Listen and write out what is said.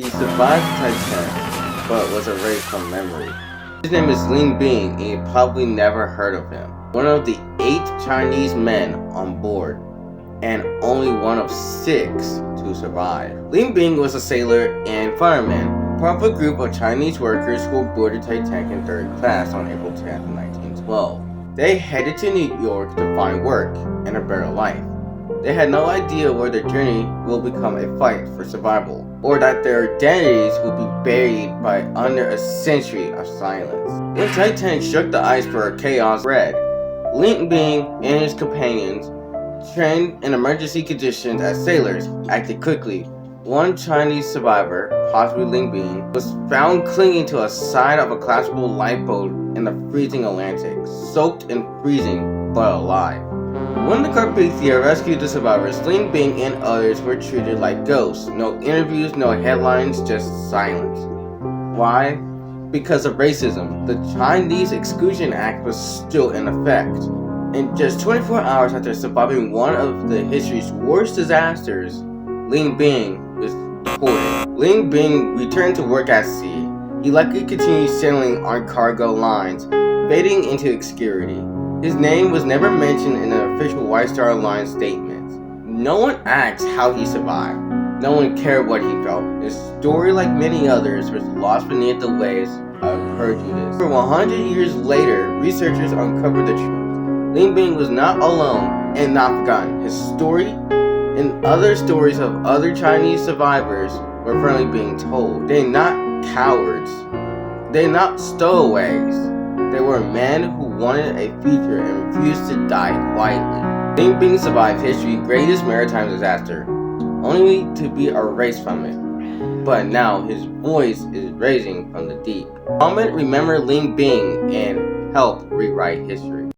He survived Titanic, but was erased from memory. His name is Ling Bing, and you probably never heard of him. One of the 8 Chinese men on board, and only one of 6 to survive. Ling Bing was a sailor and fireman, part of a group of Chinese workers who boarded Titanic in 3rd class on April 10, 1912. They headed to New York to find work and a better life. They had no idea where their journey will become a fight for survival, or that their identities will be buried by under a century of silence. When Titanic shook the iceberg, chaos spread. Ling Bing and his companions, trained in emergency conditions as sailors, acted quickly. One Chinese survivor, possibly Ling Bing, was found clinging to a side of a collapsible lifeboat in the freezing Atlantic, soaked and freezing, but alive. When the Carpathia rescued the survivors, Ling Bing and others were treated like ghosts. No interviews, no headlines, just silence. Why? Because of racism. The Chinese Exclusion Act was still in effect. And just 24 hours after surviving one of the history's worst disasters, Ling Bing was deported. Ling Bing returned to work at sea. He likely continued sailing on cargo lines, fading into obscurity. His name was never mentioned in the official White Star Line statements. No one asked how he survived. No one cared what he felt. His story, like many others, was lost beneath the waves of prejudice. For 100 years later, researchers uncovered the truth. Ling Bing was not alone and not forgotten. His story and other stories of other Chinese survivors were finally being told. They're not cowards. They're not stowaways. They were men who wanted a future and refused to die quietly. Ling Bing survived history's greatest maritime disaster, only to be erased from it. But now his voice is raising from the deep. Comment, remember Ling Bing, and help rewrite history.